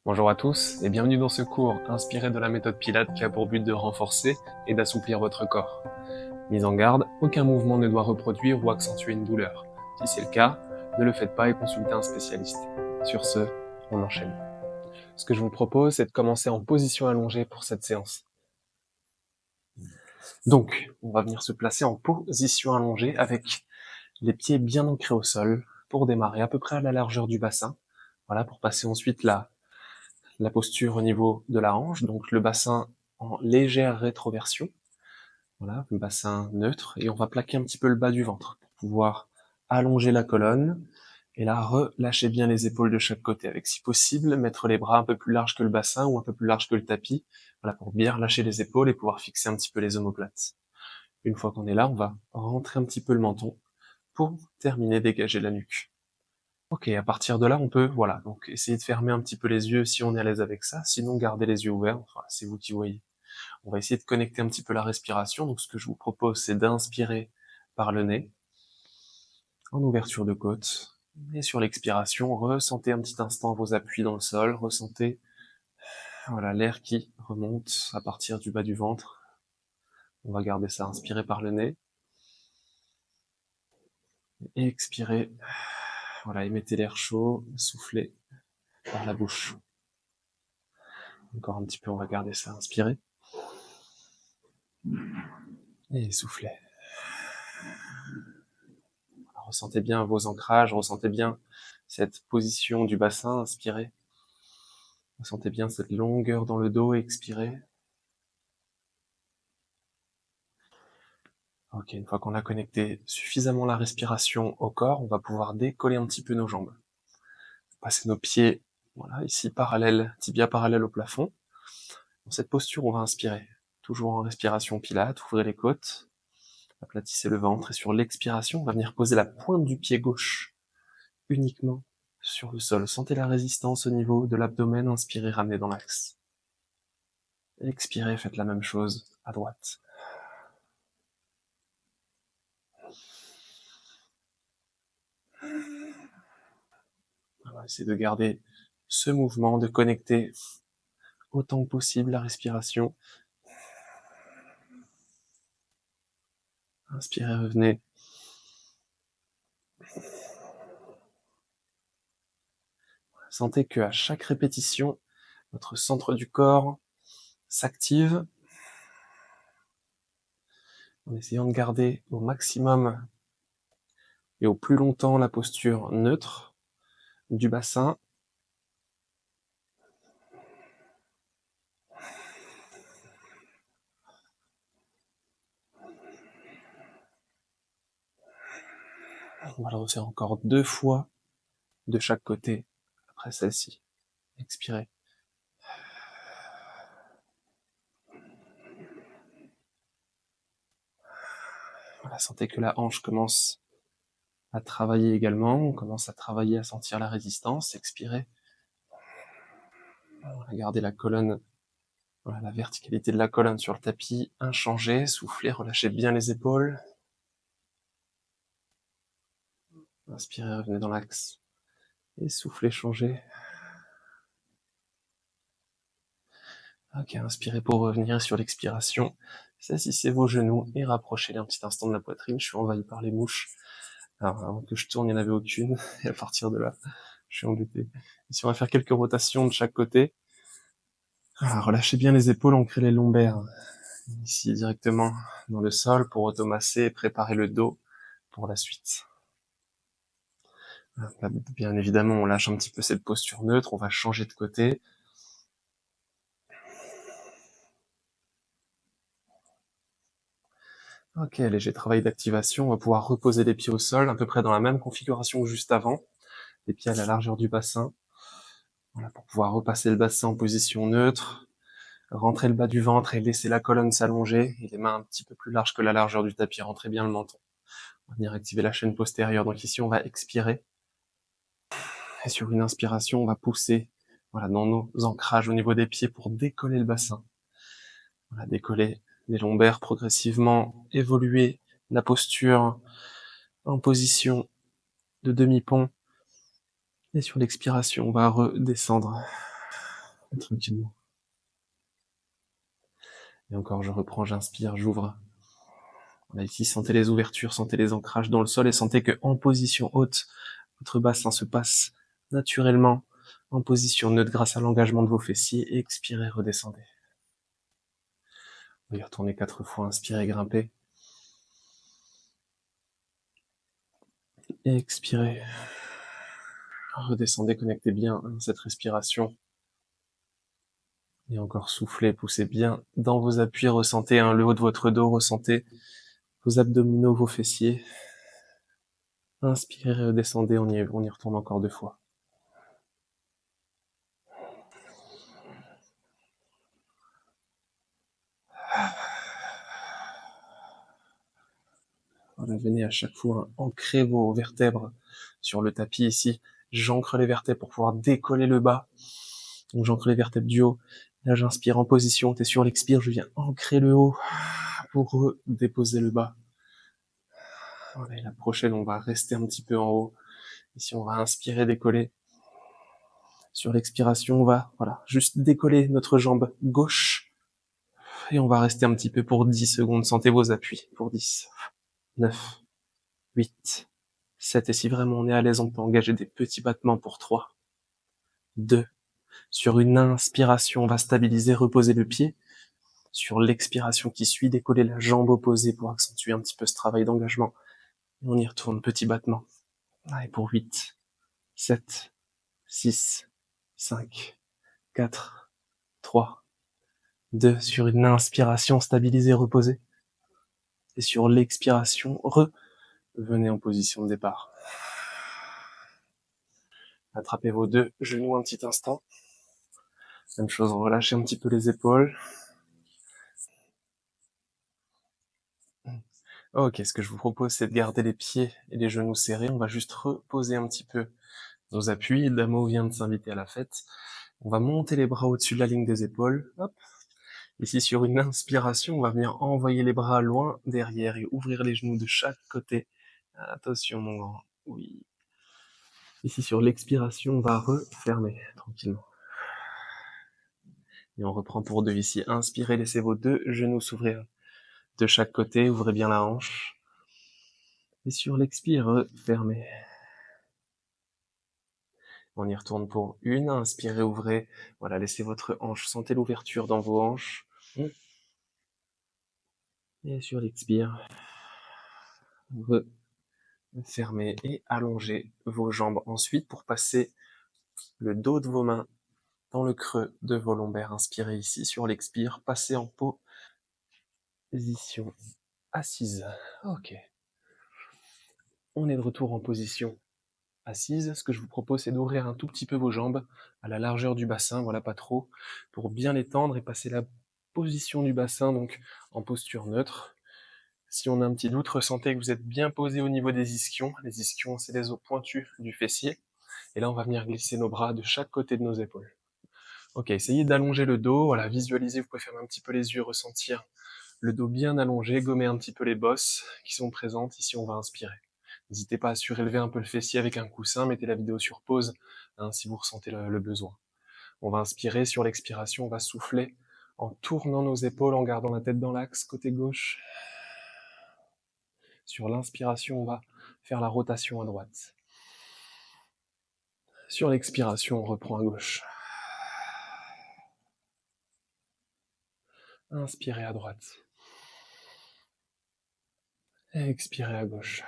Bonjour à tous et bienvenue dans ce cours inspiré de la méthode Pilates qui a pour but de renforcer et d'assouplir votre corps. Mise en garde, aucun mouvement ne doit reproduire ou accentuer une douleur. Si c'est le cas, ne le faites pas et consultez un spécialiste. Sur ce, on enchaîne. Ce que je vous propose, c'est de commencer en position allongée pour cette séance. Donc, on va venir se placer en position allongée avec les pieds bien ancrés au sol pour démarrer à peu près à la largeur du bassin. Voilà, pour passer ensuite la posture au niveau de la hanche, donc le bassin en légère rétroversion, voilà, le bassin neutre, et on va plaquer un petit peu le bas du ventre pour pouvoir allonger la colonne, et là, relâcher bien les épaules de chaque côté, avec si possible, mettre les bras un peu plus larges que le bassin ou un peu plus larges que le tapis, voilà, pour bien relâcher les épaules et pouvoir fixer un petit peu les omoplates. Une fois qu'on est là, on va rentrer un petit peu le menton pour terminer, dégager la nuque. Ok, à partir de là, on peut, voilà, donc essayer de fermer un petit peu les yeux si on est à l'aise avec ça, sinon gardez les yeux ouverts, enfin, c'est vous qui voyez. On va essayer de connecter un petit peu la respiration, donc ce que je vous propose, c'est d'inspirer par le nez, en ouverture de côte, et sur l'expiration, ressentez un petit instant vos appuis dans le sol, ressentez, voilà, l'air qui remonte à partir du bas du ventre. On va garder ça, inspirez par le nez, et expirez, voilà, émettez l'air chaud, soufflez par la bouche. Encore un petit peu, on va garder ça, inspirez. Et soufflez. Ressentez bien vos ancrages, ressentez bien cette position du bassin, inspirez. Ressentez bien cette longueur dans le dos, expirez. Ok, une fois qu'on a connecté suffisamment la respiration au corps, on va pouvoir décoller un petit peu nos jambes. Passer nos pieds, voilà, ici parallèles, tibia parallèle au plafond. Dans cette posture, on va inspirer. Toujours en respiration pilate, ouvrez les côtes, aplatissez le ventre, et sur l'expiration, on va venir poser la pointe du pied gauche uniquement sur le sol. Sentez la résistance au niveau de l'abdomen, inspirez, ramenez dans l'axe. Expirez, faites la même chose à droite. On va essayer de garder ce mouvement, de connecter autant que possible la respiration. Inspirez, revenez. Sentez qu'à chaque répétition, votre centre du corps s'active en essayant de garder au maximum et au plus longtemps la posture neutre du bassin. On va le refaire encore 2 fois de chaque côté après celle-ci. Expirez. Voilà, sentez que la hanche commence à travailler également. On commence à travailler, à sentir la résistance. Expirez. Gardez la colonne, voilà, la verticalité de la colonne sur le tapis inchangée. Soufflez, relâchez bien les épaules. Inspirez, revenez dans l'axe. Et soufflez, changez. Ok, inspirez pour revenir sur l'expiration. Saisissez vos genoux et rapprochez-les un petit instant de la poitrine. Je suis envahi par les mouches. Alors, avant que je tourne, il n'y en avait aucune. Et à partir de là, je suis embêté. Ici, on va faire quelques rotations de chaque côté. Alors, relâchez bien les épaules, ancrez les lombaires ici directement dans le sol pour automasser et préparer le dos pour la suite. Là, bien évidemment, on lâche un petit peu cette posture neutre, on va changer de côté. Ok, léger travail d'activation, on va pouvoir reposer les pieds au sol, à peu près dans la même configuration que juste avant. Les pieds à la largeur du bassin. Voilà, pour pouvoir repasser le bassin en position neutre, rentrer le bas du ventre et laisser la colonne s'allonger, et les mains un petit peu plus larges que la largeur du tapis, rentrez bien le menton. On va venir activer la chaîne postérieure, donc ici on va expirer, et sur une inspiration, on va pousser, voilà, dans nos ancrages au niveau des pieds pour décoller le bassin. Voilà, décoller les lombaires progressivement, évoluer la posture en position de demi-pont. Et sur l'expiration, on va redescendre. Tranquillement. Et encore, je reprends, j'inspire, j'ouvre. Voilà, ici, sentez les ouvertures, sentez les ancrages dans le sol et sentez que en position haute, votre bassin se passe naturellement en position neutre grâce à l'engagement de vos fessiers. Expirez, redescendez. Vous y retournez 4 fois, inspirez, grimpez. Expirez. Redescendez, connectez bien cette respiration. Et encore soufflez, poussez bien dans vos appuis, ressentez le haut de votre dos, ressentez vos abdominaux, vos fessiers. Inspirez, redescendez, on y retourne encore 2 fois. Voilà, venez à chaque fois ancrer vos vertèbres sur le tapis ici. J'ancre les vertèbres pour pouvoir décoller le bas. Donc j'ancre les vertèbres du haut. Là, j'inspire en position. T'es sur l'expire, je viens ancrer le haut pour déposer le bas. Voilà, et la prochaine, on va rester un petit peu en haut. Ici, on va inspirer, décoller. Sur l'expiration, on va, voilà, juste décoller notre jambe gauche. Et on va rester un petit peu pour 10 secondes. Sentez vos appuis pour 10, 9, 8, 7. Et si vraiment on est à l'aise, on peut engager des petits battements pour 3, 2. Sur une inspiration, on va stabiliser, reposer le pied. Sur l'expiration qui suit, décoller la jambe opposée pour accentuer un petit peu ce travail d'engagement. Et on y retourne, petit battement. Allez, pour 8, 7, 6, 5, 4, 3, 2. Sur une inspiration, stabiliser, reposer. Et sur l'expiration, revenez en position de départ. Attrapez vos 2 genoux un petit instant. Même chose, relâchez un petit peu les épaules. Ok, ce que je vous propose, c'est de garder les pieds et les genoux serrés. On va juste reposer un petit peu nos appuis. Damo vient de s'inviter à la fête. On va monter les bras au-dessus de la ligne des épaules. Hop. Ici, sur une inspiration, on va venir envoyer les bras loin derrière et ouvrir les genoux de chaque côté. Attention, mon grand. Oui. Ici, sur l'expiration, on va refermer tranquillement. Et on reprend pour 2 ici. Inspirez, laissez vos 2 genoux s'ouvrir de chaque côté. Ouvrez bien la hanche. Et sur l'expire, fermez. On y retourne pour 1. Inspirez, ouvrez. Voilà, laissez votre hanche. Sentez l'ouverture dans vos hanches. Et sur l'expire, fermez et allongez vos jambes. Ensuite, pour passer le dos de vos mains dans le creux de vos lombaires, inspirez ici. Sur l'expire, passez en position assise. Ok. On est de retour en position assise. Ce que je vous propose, c'est d'ouvrir un tout petit peu vos jambes à la largeur du bassin, voilà, pas trop, pour bien les tendre et passer la position du bassin, donc en posture neutre. Si on a un petit doute, ressentez que vous êtes bien posé au niveau des ischions. Les ischions, c'est les os pointus du fessier. Et là, on va venir glisser nos bras de chaque côté de nos épaules. Ok, essayez d'allonger le dos. Voilà, visualisez, vous pouvez fermer un petit peu les yeux, ressentir le dos bien allongé, gommer un petit peu les bosses qui sont présentes. Ici, on va inspirer. N'hésitez pas à surélever un peu le fessier avec un coussin. Mettez la vidéo sur pause si vous ressentez le besoin. On va inspirer. Sur l'expiration, on va souffler en tournant nos épaules, en gardant la tête dans l'axe, côté gauche. Sur l'inspiration, on va faire la rotation à droite. Sur l'expiration, on reprend à gauche. Inspirez à droite. Expirez à gauche.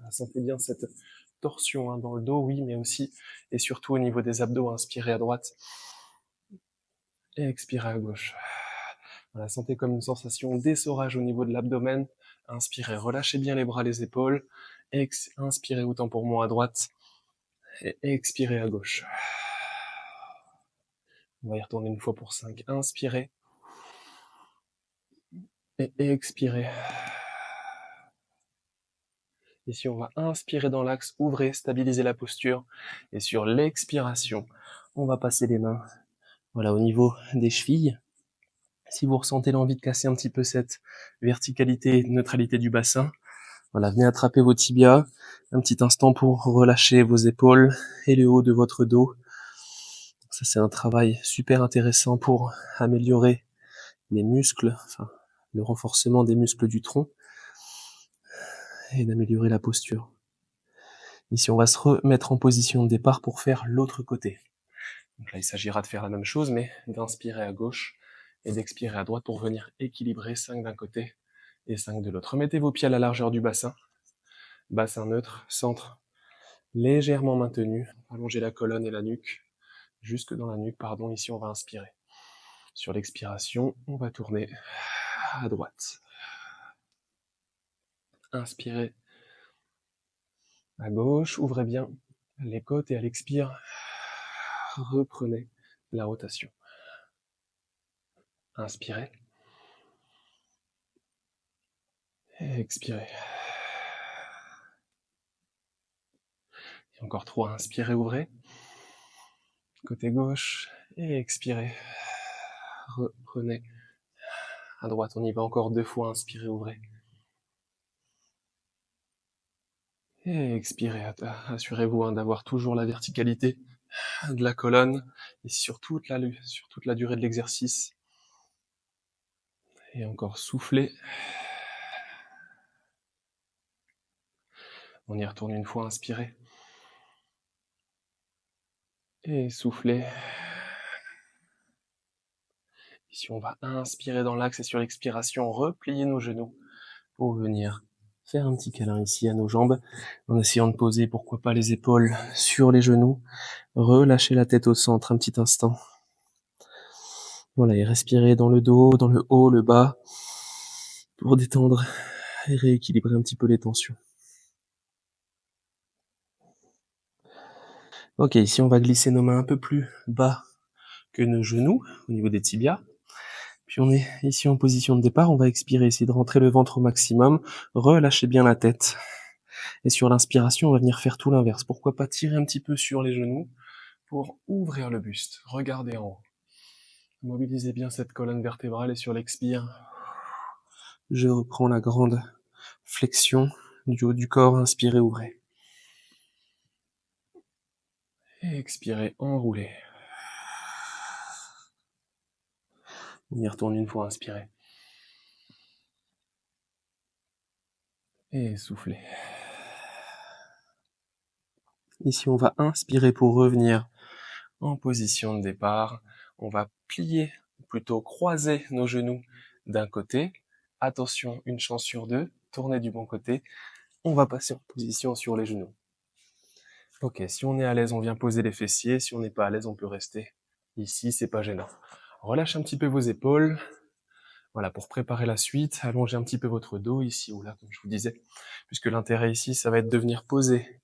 Sentez bien cette torsion dans le dos, oui, mais aussi et surtout au niveau des abdos. Inspirez à droite. Et expirez à gauche. Voilà, sentez comme une sensation d'essorage au niveau de l'abdomen. Inspirez, relâchez bien les bras, les épaules. Inspirez autant pour moi à droite. Et expirez à gauche. On va y retourner une fois pour 5. Inspirez. Et expirez. Ici, on va inspirer dans l'axe, ouvrez, stabilisez la posture. Et sur l'expiration, on va passer les mains, voilà, au niveau des chevilles. Si vous ressentez l'envie de casser un petit peu cette verticalité, neutralité du bassin, voilà, venez attraper vos tibias, un petit instant pour relâcher vos épaules et le haut de votre dos. Ça, c'est un travail super intéressant pour améliorer les muscles, enfin, le renforcement des muscles du tronc et d'améliorer la posture. Ici, on va se remettre en position de départ pour faire l'autre côté. Donc là, il s'agira de faire la même chose, mais d'inspirer à gauche et d'expirer à droite pour venir équilibrer 5 d'un côté et 5 de l'autre. Remettez vos pieds à la largeur du bassin. Bassin neutre, centre légèrement maintenu. Allongez la colonne et la nuque, jusque dans la nuque, pardon. Ici, on va inspirer. Sur l'expiration, on va tourner à droite. Inspirez à gauche, ouvrez bien les côtes et à l'expire, reprenez la rotation. Inspirez. Et expirez. Et encore 3, inspirez, ouvrez. Côté gauche, et expirez. Reprenez à droite, on y va encore 2 fois, inspirez, ouvrez. Et expirez, assurez-vous d'avoir toujours la verticalité de la colonne, et sur toute la durée de l'exercice. Et encore soufflez. On y retourne une fois, inspirez. Et soufflez. Ici, on va inspirer dans l'axe et sur l'expiration, replier nos genoux pour venir faire un petit câlin ici à nos jambes, en essayant de poser, pourquoi pas, les épaules sur les genoux. Relâchez la tête au centre un petit instant. Voilà, et respirez dans le dos, dans le haut, le bas, pour détendre et rééquilibrer un petit peu les tensions. Ok, ici on va glisser nos mains un peu plus bas que nos genoux, au niveau des tibias. Puis on est ici en position de départ, on va expirer, essayer de rentrer le ventre au maximum, relâchez bien la tête. Et sur l'inspiration, on va venir faire tout l'inverse. Pourquoi pas tirer un petit peu sur les genoux pour ouvrir le buste. Regardez en haut. Mobilisez bien cette colonne vertébrale et sur l'expire, je reprends la grande flexion du haut du corps. Inspirez, ouvrez. Et expirez, enroulez. On y retourne une fois, inspirez. Et soufflez. Ici, on va inspirer pour revenir en position de départ. On va plier, plutôt croiser nos genoux d'un côté. Attention, une chance sur 2, tournez du bon côté. On va passer en position sur les genoux. Ok, si on est à l'aise, on vient poser les fessiers. Si on n'est pas à l'aise, on peut rester ici, c'est pas gênant. Relâchez un petit peu vos épaules. Voilà, pour préparer la suite, allongez un petit peu votre dos ici ou là, comme je vous disais, puisque l'intérêt ici, ça va être de venir poser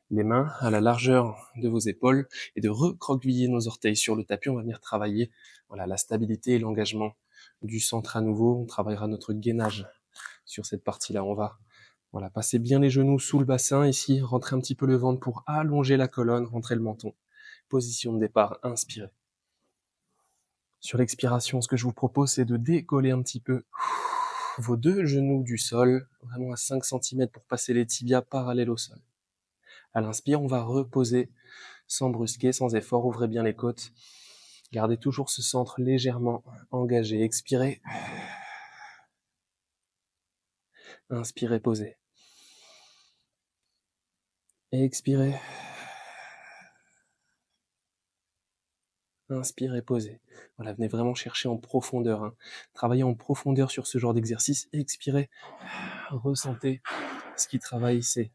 les mains à la largeur de vos épaules et de recroqueviller nos orteils sur le tapis. On va venir travailler, voilà, la stabilité et l'engagement du centre à nouveau. On travaillera notre gainage sur cette partie-là. On va, voilà, passer bien les genoux sous le bassin ici, rentrer un petit peu le ventre pour allonger la colonne, rentrer le menton. Position de départ, inspirez. Sur l'expiration, ce que je vous propose, c'est de décoller un petit peu vos 2 genoux du sol, vraiment à 5 cm pour passer les tibias parallèles au sol. À l'inspire, on va reposer sans brusquer, sans effort. Ouvrez bien les côtes. Gardez toujours ce centre légèrement engagé. Expirez. Inspirez, posez. Expirez. Inspirez, posez. Voilà, venez vraiment chercher en profondeur. Hein. Travaillez en profondeur sur ce genre d'exercice. Expirez. Ressentez ce qui travaille. C'est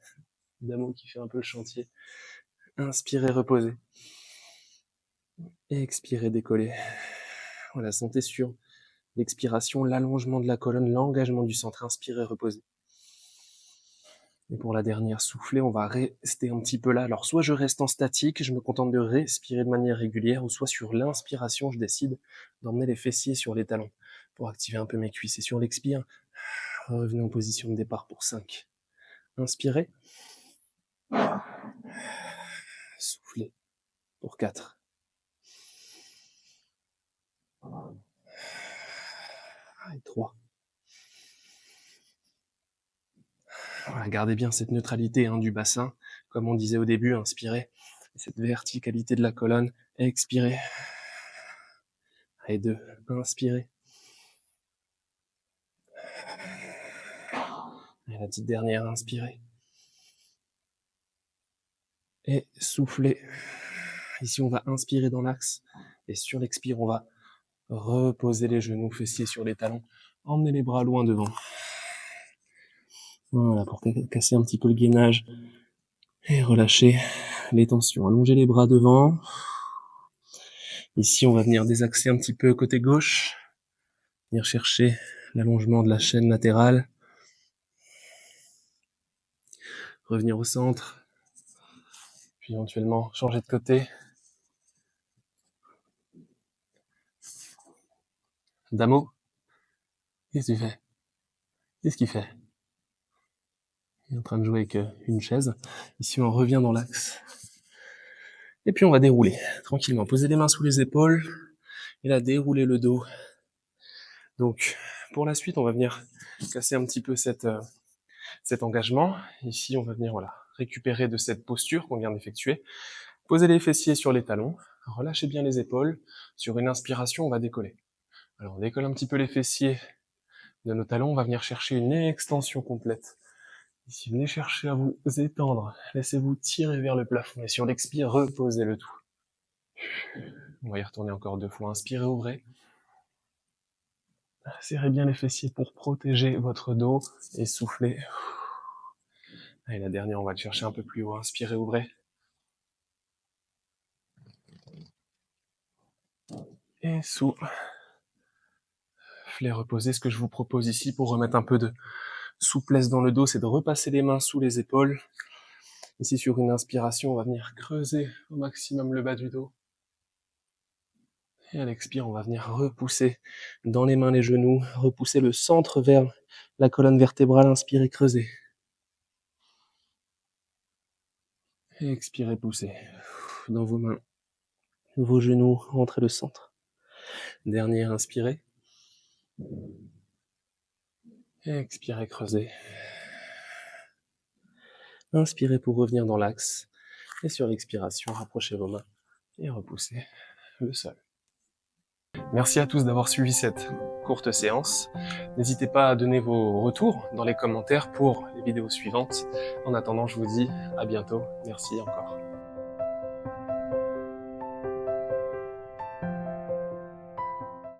Damo qui fait un peu le chantier. Inspirez, reposez. Expirez, décollez. Voilà, sentez sur l'expiration, l'allongement de la colonne, l'engagement du centre. Inspirez, reposez. Et pour la dernière soufflée, on va rester un petit peu là. Alors, soit je reste en statique, je me contente de respirer de manière régulière, ou soit sur l'inspiration, je décide d'emmener les fessiers sur les talons pour activer un peu mes cuisses. Et sur l'expire, revenez en position de départ pour 5. Inspirez. Soufflez pour 4. Et 3. Voilà, gardez bien cette neutralité du bassin. Comme on disait au début, inspirez. Cette verticalité de la colonne. Expirez. Et 2. Inspirez. Et la petite dernière, inspirez. Et soufflez. Ici, on va inspirer dans l'axe. Et sur l'expire, on va reposer les genoux, fessiers sur les talons. Emmenez les bras loin devant. Voilà, pour casser un petit peu le gainage. Et relâchez les tensions. Allongez les bras devant. Ici, on va venir désaxer un petit peu côté gauche. Venir chercher l'allongement de la chaîne latérale. Revenir au centre. Puis éventuellement changer de côté. Damo, qu'est-ce que tu fais? Qu'est-ce qu'il fait? Il est en train de jouer avec une chaise. Ici, on revient dans l'axe. Et puis, on va dérouler tranquillement. Posez les mains sous les épaules. Et là, dérouler le dos. Donc, pour la suite, on va venir casser un petit peu cet engagement. Ici, on va venir récupérer de cette posture qu'on vient d'effectuer. Posez les fessiers sur les talons. Relâchez bien les épaules. Sur une inspiration, on va décoller. Alors, on décolle un petit peu les fessiers de nos talons. On va venir chercher une extension complète. Ici, venez chercher à vous étendre. Laissez-vous tirer vers le plafond. Et sur l'expire, reposez le tout. On va y retourner encore 2 fois. Inspirez, ouvrez. Serrez bien les fessiers pour protéger votre dos. Et soufflez. Et la dernière, on va le chercher un peu plus haut. Inspirez, ouvrez. Et soufflez, reposez. Ce que je vous propose ici pour remettre un peu de souplesse dans le dos, c'est de repasser les mains sous les épaules. Ici, sur une inspiration, on va venir creuser au maximum le bas du dos. Et à l'expire, on va venir repousser dans les mains les genoux, repousser le centre vers la colonne vertébrale. Inspirez, creusez. Et expirez, poussez. Dans vos mains, vos genoux, rentrez le centre. Dernière, inspirez. Et expirez, creusez. Inspirez pour revenir dans l'axe. Et sur l'expiration, rapprochez vos mains et repoussez le sol. Merci à tous d'avoir suivi cette courte séance. N'hésitez pas à donner vos retours dans les commentaires pour les vidéos suivantes. En attendant, je vous dis à bientôt. Merci encore.